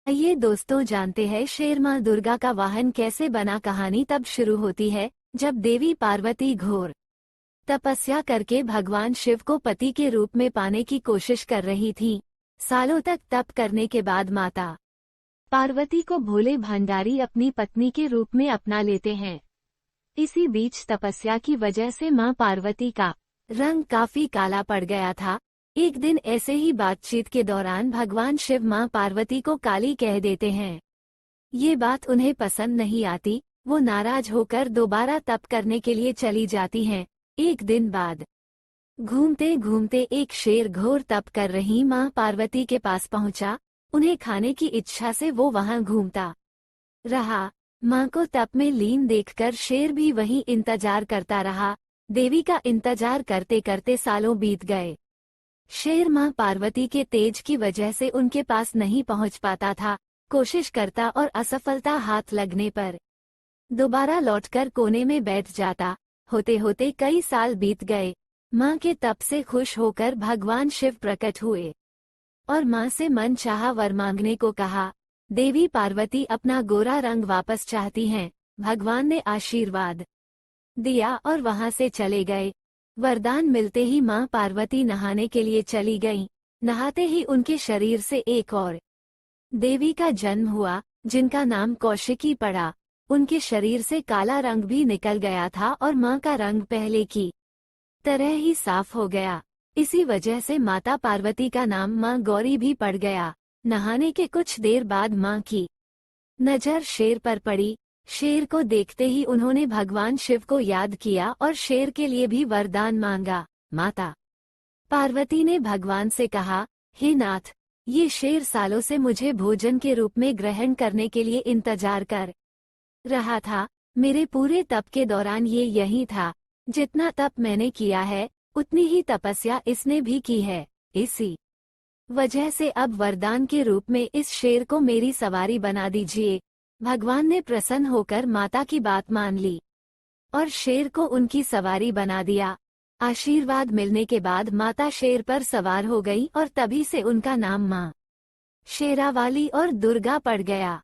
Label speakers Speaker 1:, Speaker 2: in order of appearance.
Speaker 1: आइए दोस्तों जानते हैं शेर माँ दुर्गा का वाहन कैसे बना। कहानी तब शुरू होती है जब देवी पार्वती घोर तपस्या करके भगवान शिव को पति के रूप में पाने की कोशिश कर रही थीं। सालों तक तप करने के बाद माता पार्वती को भोले भंडारी अपनी पत्नी के रूप में अपना लेते हैं। इसी बीच तपस्या की वजह से मां पार्वती का रंग काफी काला पड़ गया था। एक दिन ऐसे ही बातचीत के दौरान भगवान शिव मां पार्वती को काली कह देते हैं। ये बात उन्हें पसंद नहीं आती। वो नाराज होकर दोबारा तप करने के लिए चली जाती हैं। एक दिन बाद घूमते घूमते एक शेर घोर तप कर रही मां पार्वती के पास पहुंचा। उन्हें खाने की इच्छा से वो वहां घूमता रहा। मां को तप में लीन देखकर शेर भी वहीं इंतजार करता रहा। देवी का इंतजार करते करते सालों बीत गए। शेर मां पार्वती के तेज की वजह से उनके पास नहीं पहुंच पाता था। कोशिश करता और असफलता हाथ लगने पर दोबारा लौटकर कोने में बैठ जाता। होते होते कई साल बीत गए। मां के तप से खुश होकर भगवान शिव प्रकट हुए और मां से मन चाहा वर मांगने को कहा। देवी पार्वती अपना गोरा रंग वापस चाहती हैं। भगवान ने आशीर्वाद दिया और वहां से चले गए। वरदान मिलते ही मां पार्वती नहाने के लिए चली गईं। नहाते ही उनके शरीर से एक और देवी का जन्म हुआ जिनका नाम कौशिकी पड़ा। उनके शरीर से काला रंग भी निकल गया था और मां का रंग पहले की तरह ही साफ हो गया। इसी वजह से माता पार्वती का नाम मां गौरी भी पड़ गया। नहाने के कुछ देर बाद मां की नजर शेर पर पड़ी। शेर को देखते ही उन्होंने भगवान शिव को याद किया और शेर के लिए भी वरदान मांगा। माता पार्वती ने भगवान से कहा, हे नाथ, ये शेर सालों से मुझे भोजन के रूप में ग्रहण करने के लिए इंतजार कर रहा था। मेरे पूरे तप के दौरान ये यही था। जितना तप मैंने किया है उतनी ही तपस्या इसने भी की है। इसी वजह से अब वरदान के रूप में इस शेर को मेरी सवारी बना दीजिए। भगवान ने प्रसन्न होकर माता की बात मान ली और शेर को उनकी सवारी बना दिया। आशीर्वाद मिलने के बाद माता शेर पर सवार हो गई और तभी से उनका नाम मां शेरावाली और दुर्गा पड़ गया।